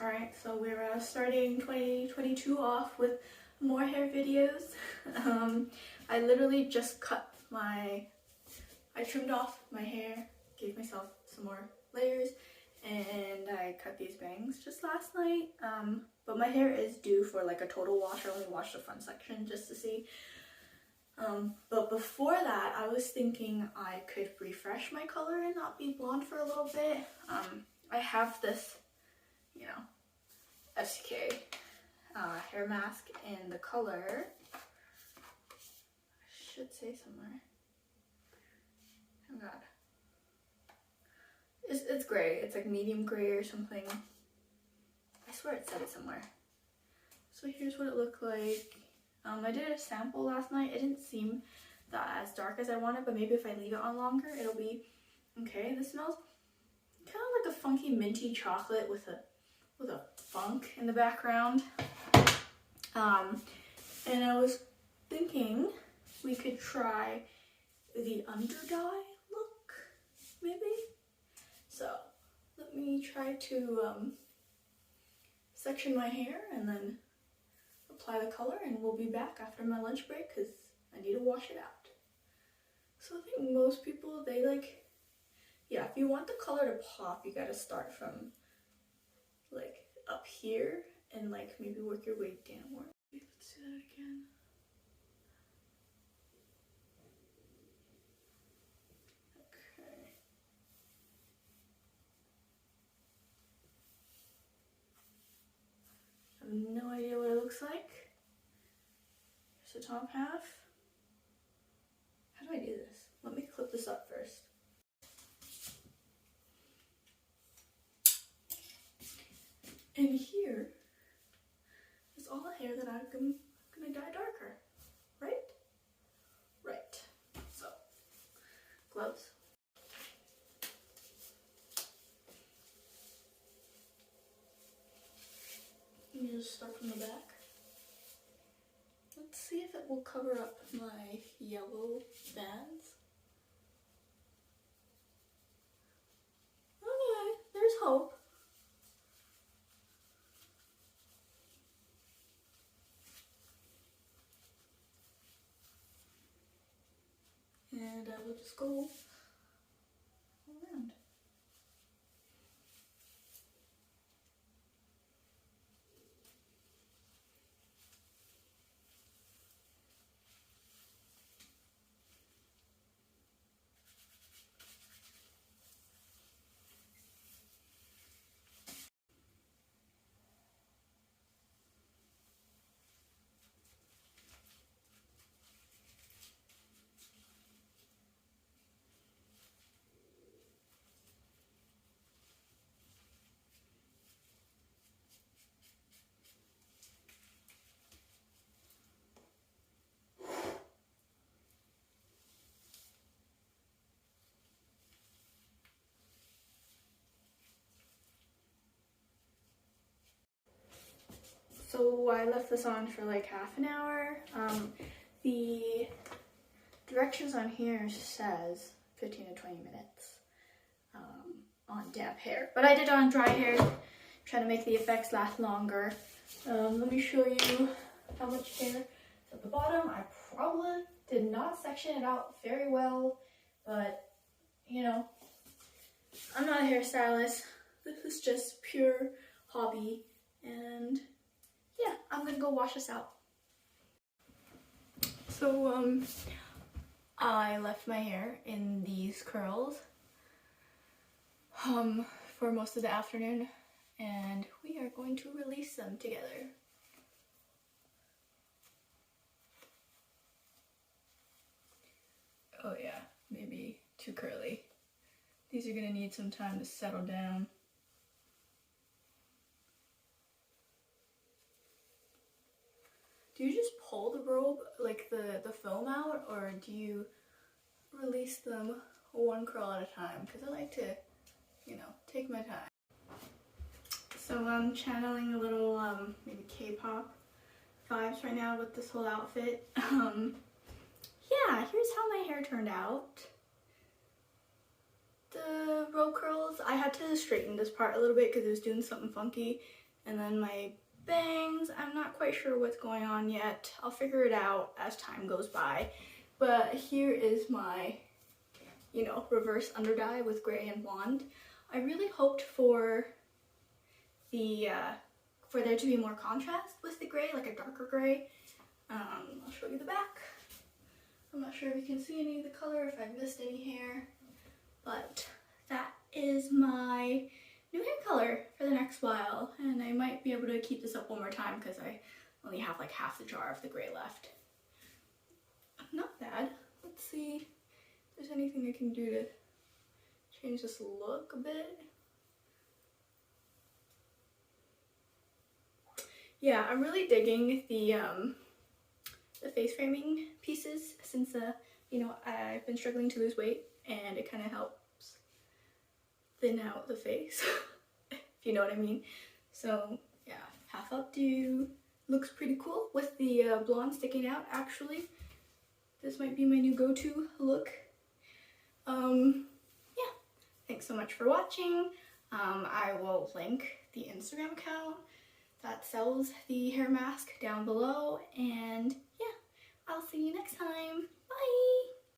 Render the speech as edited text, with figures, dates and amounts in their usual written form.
Alright, so we're starting 2022 off with more hair videos. I literally just I trimmed off my hair, gave myself some more layers, and I cut these bangs just last night. But my hair is due for like a total wash. I only washed the front section just to see. But before that, I was thinking I could refresh my color and not be blonde for a little bit. I have this, SK hair mask in the color, I should say somewhere, oh god, it's gray, it's like medium gray or something, I swear it said it somewhere. So here's what it looked like. I did a sample last night. It didn't seem that as dark as I wanted, but maybe if I leave it on longer it'll be okay. This smells kind of like a funky minty chocolate with a funk in the background. And I was thinking we could try the under dye look, maybe. So let me try to section my hair and then apply the color, and we'll be back after my lunch break because I need to wash it out. So I think most people, they if you want the color to pop, you gotta start from like up here and like maybe work your way downward. Let's do that again. Okay. I have no idea what it looks like. Here's the top half. How do I do this? Let me clip this up first. And here is all the hair that I'm gonna dye darker, right? Right. So, gloves. You just start from the back. Let's see if it will cover up my yellow bands. Okay, there's hope. And I will just go around. So I left this on for like half an hour. The directions on here says 15 to 20 minutes on damp hair, but I did it on dry hair, trying to make the effects last longer. Let me show you how much hair is at the bottom. I probably did not section it out very well, but I'm not a hairstylist. This is just pure hobby, and yeah, I'm gonna go wash this out. So I left my hair in these curls for most of the afternoon, and we are going to release them together. Oh yeah, maybe too curly. These are gonna need some time to settle down. Do you just pull the robe, like the foam out, or do you release them one curl at a time? Because I like to, take my time. So I'm channeling a little maybe K-pop vibes right now with this whole outfit. Yeah, here's how my hair turned out. The roll curls, I had to straighten this part a little bit because it was doing something funky, And then my bangs, I'm not quite sure what's going on yet. I'll figure it out as time goes by. But here is my, you know, reverse under dye with gray and blonde. I really hoped for the for there to be more contrast with the gray, like a darker gray. I'll show you the back. I'm not sure if you can see any of the color, if I've missed any hair, but that is my new hair color for the next while, and I might be able to keep this up one more time because I only have like half the jar of the gray left. Not bad. Let's see if there's anything I can do to change this look a bit. Yeah, I'm really digging the face framing pieces since you know, I've been struggling to lose weight, and it kind of helps thin out the face, if you know what I mean. So yeah, half updo looks pretty cool with the blonde sticking out. Actually, this might be my new go-to look. Yeah, thanks so much for watching. I will link the Instagram account that sells the hair mask down below, and yeah, I'll see you next time. Bye!